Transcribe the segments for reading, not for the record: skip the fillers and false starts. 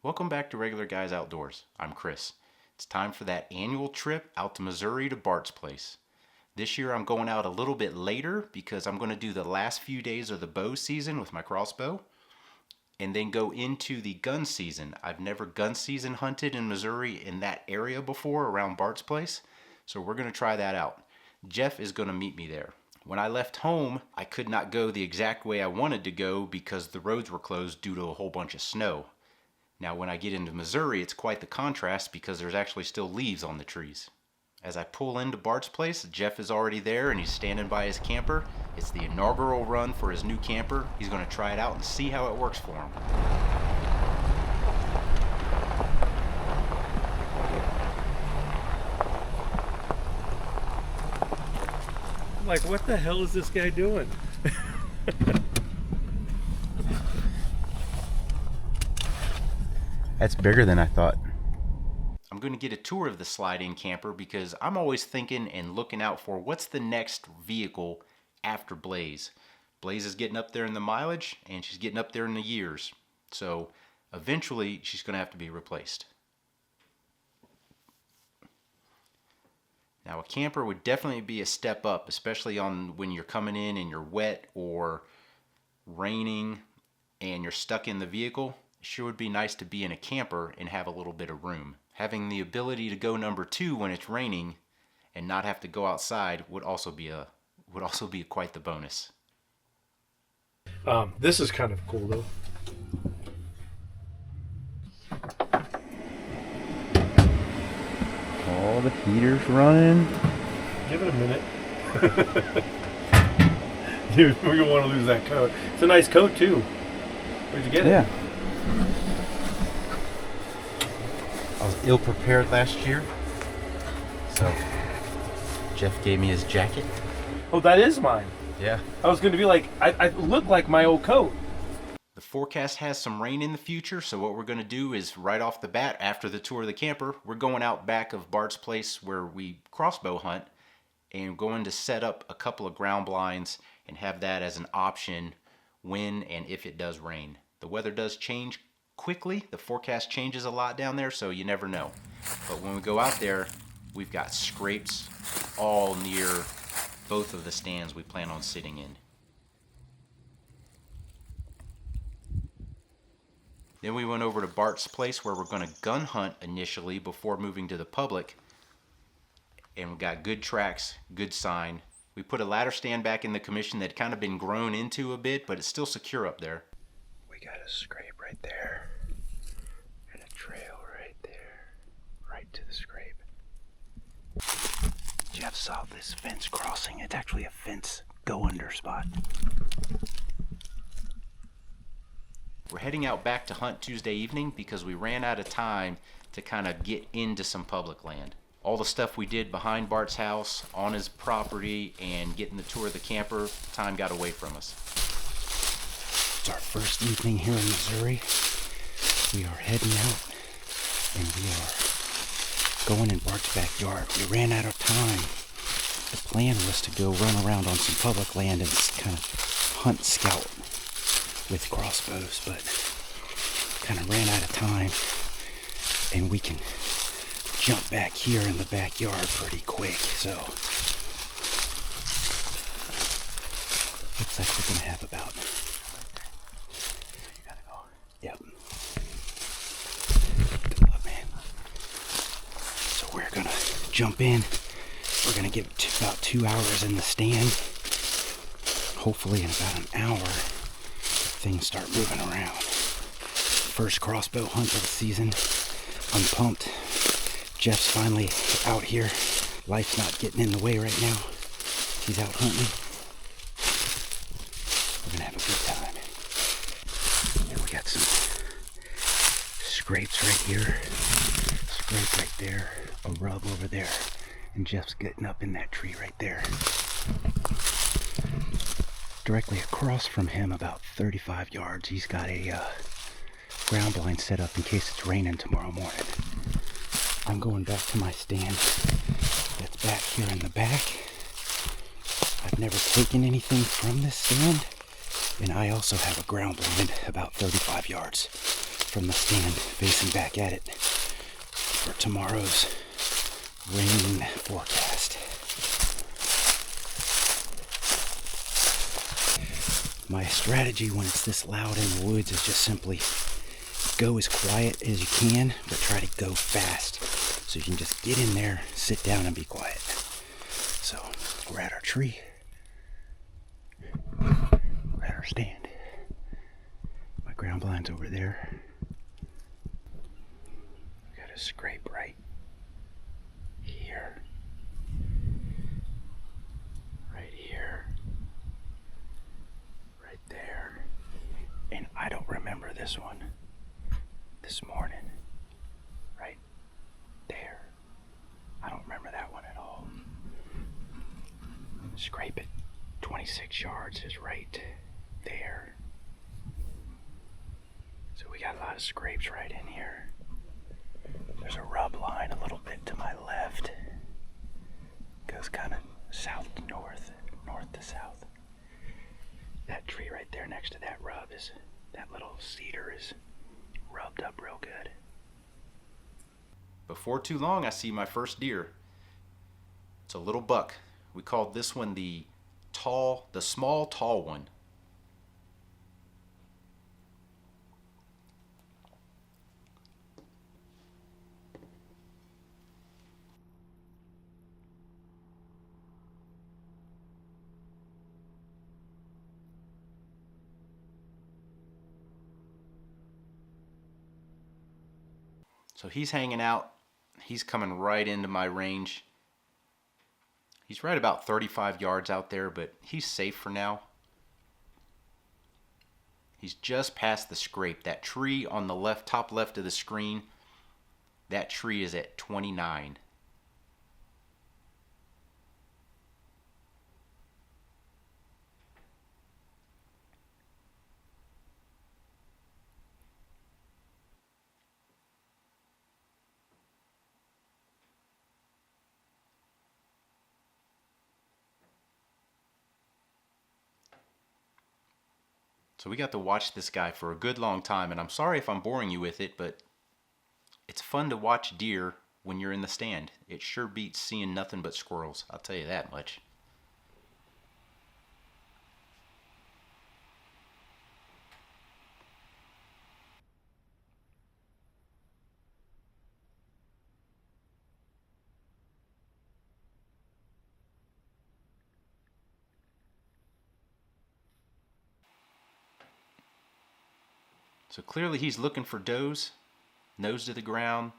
Welcome back to Regular Guys Outdoors. I'm Chris. It's time for that annual trip out to Missouri to Bart's place. This year I'm going out a little bit later because I'm going to do the last few days of the bow season with my crossbow and then go into the gun season. I've never gun season hunted in Missouri in that area before around Bart's place, so we're going to try that out. Jeff is going to meet me there. When I left home, I could not go the exact way I wanted to go because the roads were closed due to a whole bunch of snow. Now when I get into Missouri, it's quite the contrast because there's actually still leaves on the trees. As I pull into Bart's place, Jeff is already there and he's standing by his camper. It's the inaugural run for his new camper. He's going to try it out and see how it works for him. I'm like, what the hell is this guy doing? That's bigger than I thought. I'm going to get a tour of the slide-in camper because I'm always thinking and looking out for what's the next vehicle after Blaze. Blaze is getting up there in the mileage and she's getting up there in the years. So eventually she's going to have to be replaced. Now a camper would definitely be a step up, especially on when you're coming in and you're wet or raining and you're stuck in the vehicle. It sure would be nice to be in a camper and have a little bit of room. Having the ability to go number 2 when it's raining and not have to go outside would also be quite the bonus. This is kind of cool though. All the heaters running. Give it a minute. Dude, we don't want to lose that coat. It's a nice coat too. Where'd you get it? Yeah. I was ill prepared last year, so Jeff gave me his jacket. Oh, that is mine. Yeah. I was going to be like, I look like my old coat. The forecast has some rain in the future, so what we're going to do is right off the bat, after the tour of the camper, we're going out back of Bart's place where we crossbow hunt and going to set up a couple of ground blinds and have that as an option when and if it does rain. The weather does change quickly. The forecast changes a lot down there, so you never know. But when we go out there, we've got scrapes all near both of the stands we plan on sitting in. Then we went over to Bart's place where we're going to gun hunt initially before moving to the public. And we got good tracks, good sign. We put a ladder stand back in the commission that had kind of been grown into a bit, but it's still secure up there. We got a scrape right there. And a trail right there. Right to the scrape. Jeff saw this fence crossing. It's actually a fence go under spot. We're heading out back to hunt Tuesday evening because we ran out of time to kind of get into some public land. All the stuff we did behind Bart's house, on his property, and getting the tour of the camper, time got away from us. It's our first evening here in Missouri. We are heading out and we are going in Bart's backyard. We ran out of time. The plan was to go run around on some public land and kind of hunt scout with crossbows, but kind of ran out of time, and we can jump back here in the backyard pretty quick. So looks like we're gonna have about, you gotta go. Yep. Good luck, man. So we're gonna jump in. We're gonna give it about 2 hours in the stand. Hopefully in about an hour things start moving around. First crossbow hunt of the season. I'm pumped. Jeff's finally out here. Life's not getting in the way right now. He's out hunting. We're gonna have a good time. And we got some scrapes right here, scrape right there, a rub over there, and Jeff's getting up in that tree right there. Directly across from him, about 35 yards, he's got a ground blind set up in case it's raining tomorrow morning. I'm going back to my stand that's back here in the back. I've never taken anything from this stand, and I also have a ground blind about 35 yards from the stand facing back at it for tomorrow's rain forecast. My strategy when it's this loud in the woods is just simply go as quiet as you can, but try to go fast so you can just get in there, sit down, and be quiet. So we're at our tree. We're at our stand. My ground blind's over there. We got a scrape right here. Right here. Right there. And I don't remember this one. This morning. Right there. I don't remember that one at all. Scrape it. 26 yards is right there. So we got a lot of scrapes right in here. There's a rub line a little bit to my left. Goes kind of south to north, north to south. That tree right there next to that rub is, that little cedar is rubbed up real good. Before too long, I see my first deer. It's a little buck. We called this one the small tall one. So he's hanging out. He's coming right into my range. He's right about 35 yards out there, but he's safe for now. He's just past the scrape. That tree on the left, top left of the screen, that tree is at 29. So we got to watch this guy for a good long time, and I'm sorry if I'm boring you with it, but it's fun to watch deer when you're in the stand. It sure beats seeing nothing but squirrels, I'll tell you that much. So clearly he's looking for does, nose to the ground,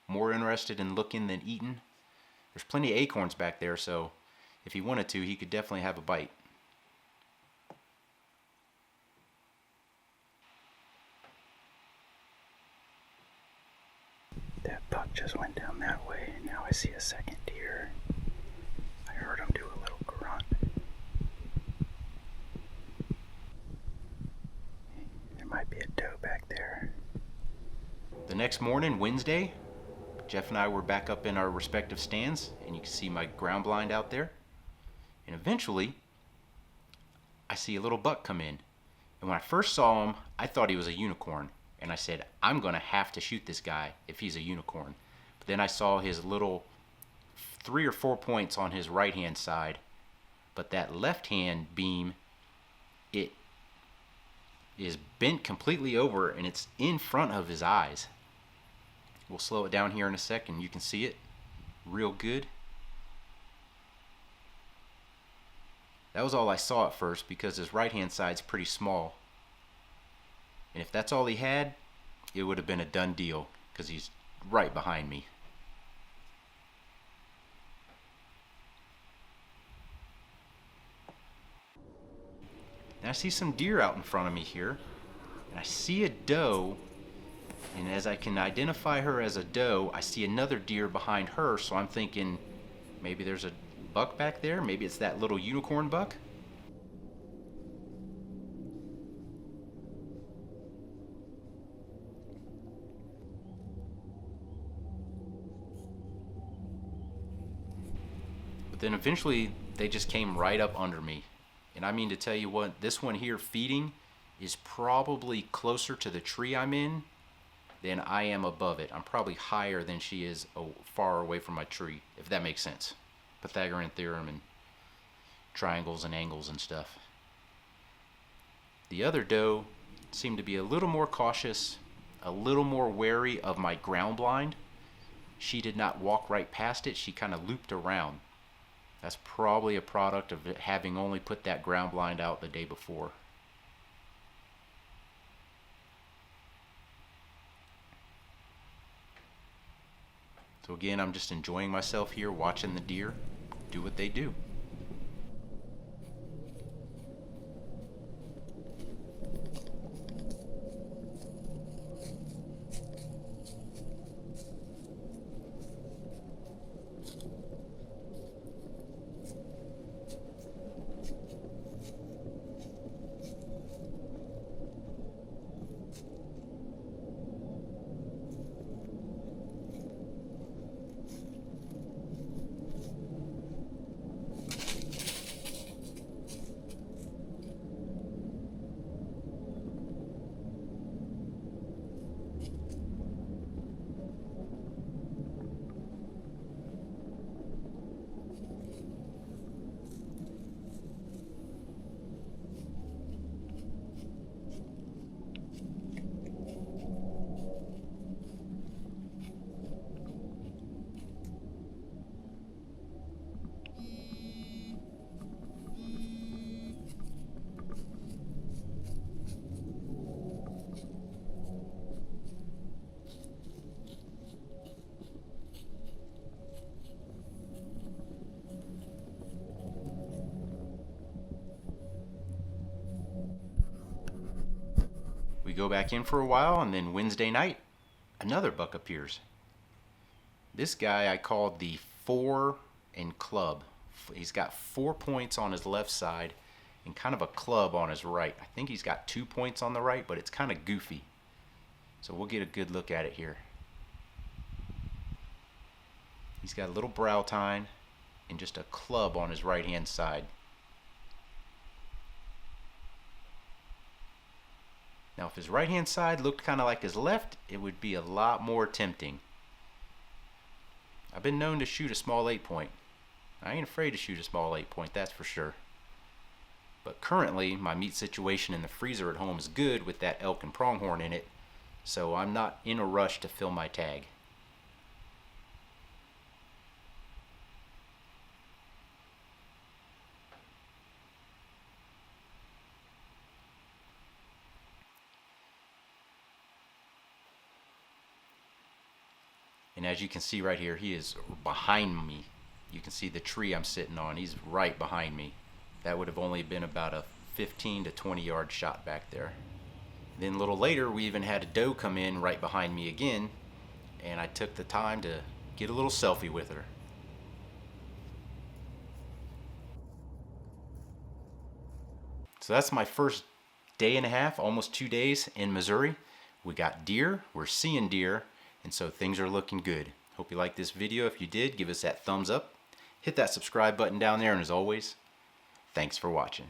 more interested in looking than eating. There's plenty of acorns back there, so if he wanted to, he could definitely have a bite. That buck just went down that way, and now I see a second deer. I heard him do a little grunt. There might be a doe back there. The next morning, Wednesday, Jeff and I were back up in our respective stands, and you can see my ground blind out there. And eventually, I see a little buck come in. And when I first saw him, I thought he was a unicorn. And I said, I'm going to have to shoot this guy if he's a unicorn. But then I saw his little 3 or 4 points on his right-hand side. But that left-hand beam, it is bent completely over, and it's in front of his eyes. We'll slow it down here in a second. You can see it real good. That was all I saw at first because his right-hand side's pretty small. And if that's all he had, it would have been a done deal because he's right behind me. And I see some deer out in front of me here. And I see a doe. And as I can identify her as a doe, I see another deer behind her. So I'm thinking maybe there's a buck back there. Maybe it's that little unicorn buck. then eventually they just came right up under me. And I mean to tell you what, this one here feeding is probably closer to the tree I'm in than I am above it. I'm probably higher than she is far away from my tree, if that makes sense. Pythagorean theorem and triangles and angles and stuff. The other doe seemed to be a little more cautious, a little more wary of my ground blind. She did not walk right past it, she kind of looped around. That's probably a product of it having only put that ground blind out the day before. So again, I'm just enjoying myself here, watching the deer do what they do. We go back in for a while, and then Wednesday night, another buck appears. This guy I called the 4 and club. He's got 4 points on his left side and kind of a club on his right. I think he's got 2 points on the right, but it's kind of goofy. So we'll get a good look at it here. He's got a little brow tine and just a club on his right hand side. Now if his right hand side looked kind of like his left, it would be a lot more tempting. I've been known to shoot a small 8-point. I ain't afraid to shoot a small 8-point, that's for sure. But currently my meat situation in the freezer at home is good with that elk and pronghorn in it, so I'm not in a rush to fill my tag. And as you can see right here, he is behind me. You can see the tree I'm sitting on. He's right behind me. That would have only been about a 15 to 20 yard shot back there. Then a little later, we even had a doe come in right behind me again, and I took the time to get a little selfie with her. So that's my first day and a half, almost 2 days in Missouri. We got deer, we're seeing deer, and so things are looking good. Hope you liked this video. If you did, give us that thumbs up. Hit that subscribe button down there, and as always, thanks for watching.